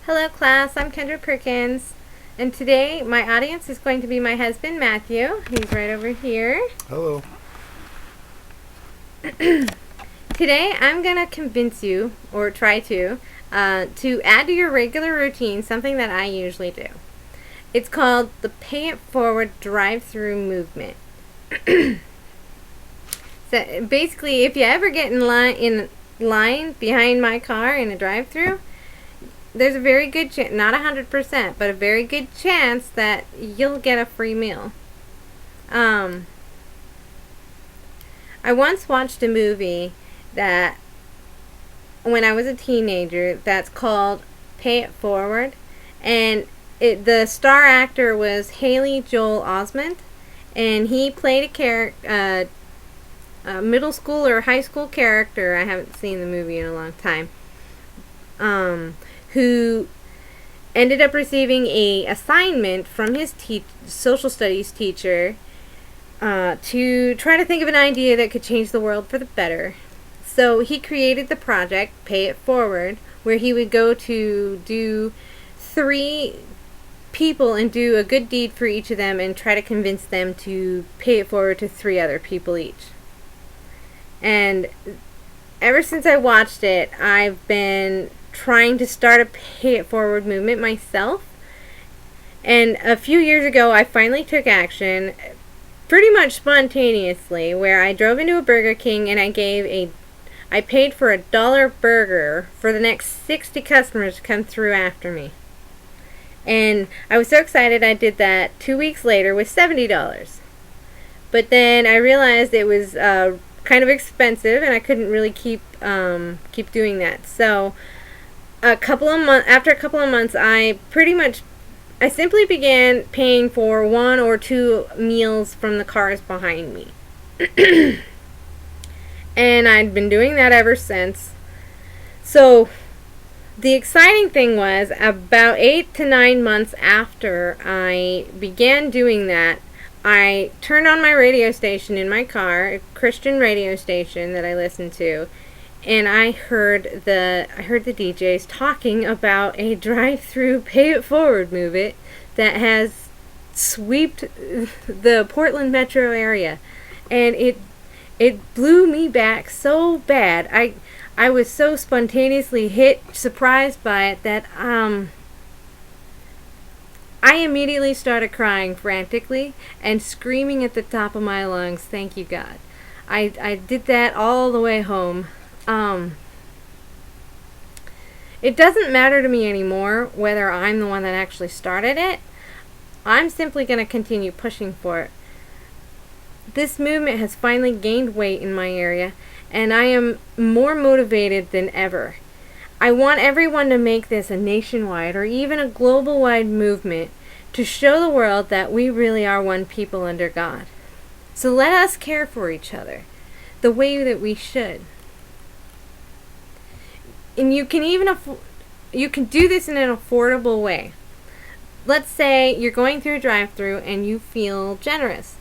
Hello class, I'm Kendra Perkins, and today my audience is going to be my husband Matthew. He's right over here. Hello. Today I'm going to convince you, or try to add to your regular routine something that I usually do. It's called the Pay It Forward drive-through movement. So basically, if you ever get in line behind my car in a drive-through, there's a very good chance, not 100%, but a very good chance that you'll get a free meal. I once watched a movie that, when I was a teenager, that's called Pay It Forward, and the star actor was Haley Joel Osment, and he played a middle school or high school character. I haven't seen the movie in a long time. Who ended up receiving a assignment from his social studies teacher to try to think of an idea that could change the world for the better. So he created the project Pay It Forward, where he would go to do 3 people and do a good deed for each of them and try to convince them to pay it forward to 3 other people each. And ever since I watched it, I've been trying to start a Pay It Forward movement myself. And a few years ago, I finally took action, pretty much spontaneously, where I drove into a Burger King and I paid for a $1 burger for the next 60 customers to come through after me. And I was so excited I did that 2 weeks later with $70. But then I realized it was kind of expensive and I couldn't really keep doing that. So after a couple of months, I simply began paying for 1 or 2 meals from the cars behind me. And I'd been doing that ever since. So the exciting thing was, about 8 to 9 months after I began doing that, I turned on my radio station in my car, a Christian radio station that I listened to, and I heard the DJs talking about a drive-through Pay It Forward movement that has swept the Portland metro area, and it blew me back so bad. I was so spontaneously surprised by it that I immediately started crying frantically and screaming at the top of my lungs, "Thank you, God." I did that all the way home. It doesn't matter to me anymore whether I'm the one that actually started it. I'm simply going to continue pushing for it. This movement has finally gained weight in my area, and I am more motivated than ever. I want everyone to make this a nationwide or even a global-wide movement to show the world that we really are one people under God. So let us care for each other the way that we should. And you can do this in an affordable way. Let's say you're going through a drive-through and you feel generous,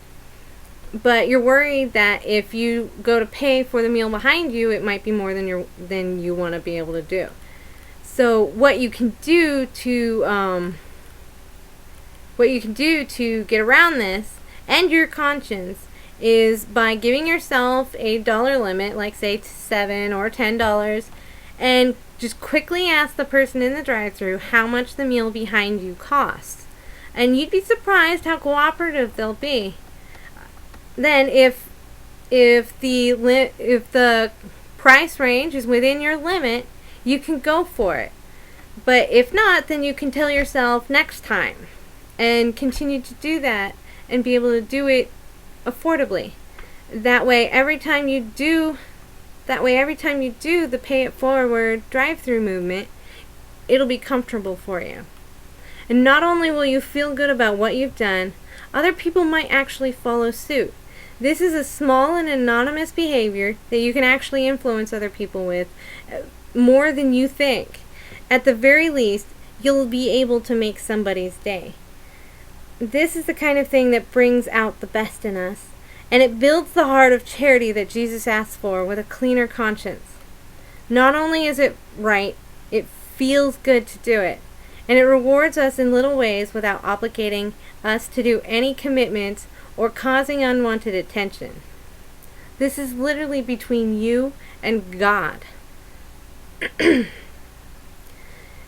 but you're worried that if you go to pay for the meal behind you, it might be more than you want to be able to do. So what you can do to get around this and your conscience is by giving yourself a dollar limit, like say $7 or $10, and just quickly ask the person in the drive-thru how much the meal behind you costs. And you'd be surprised how cooperative they'll be. Then if the price range is within your limit, you can go for it. But if not, then you can tell yourself next time and continue to do that and be able to do it affordably. That way every time you do the Pay It Forward drive-through movement, it'll be comfortable for you. And not only will you feel good about what you've done, other people might actually follow suit. This is a small and anonymous behavior that you can actually influence other people with more than you think. At the very least, you'll be able to make somebody's day. This is the kind of thing that brings out the best in us, and it builds the heart of charity that Jesus asks for with a cleaner conscience. Not only is it right, it feels good to do it. and it rewards us in little ways without obligating us to do any commitments or causing unwanted attention. This is literally between you and God.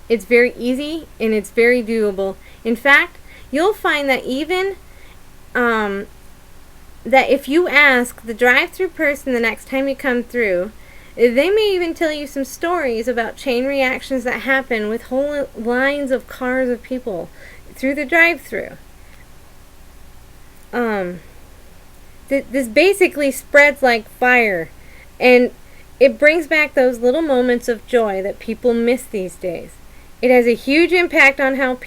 It's very easy and it's very doable. In fact, you'll find that even that if you ask the drive-through person the next time you come through, they may even tell you some stories about chain reactions that happen with whole lines of cars of people through the drive-through. This basically spreads like fire, and it brings back those little moments of joy that people miss these days. It has a huge impact on how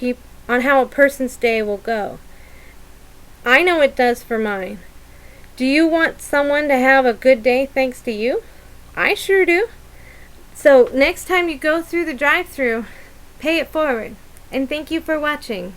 a person's day will go. I know it does for mine. Do you want someone to have a good day thanks to you? I sure do. So next time you go through the drive-thru, pay it forward. And thank you for watching.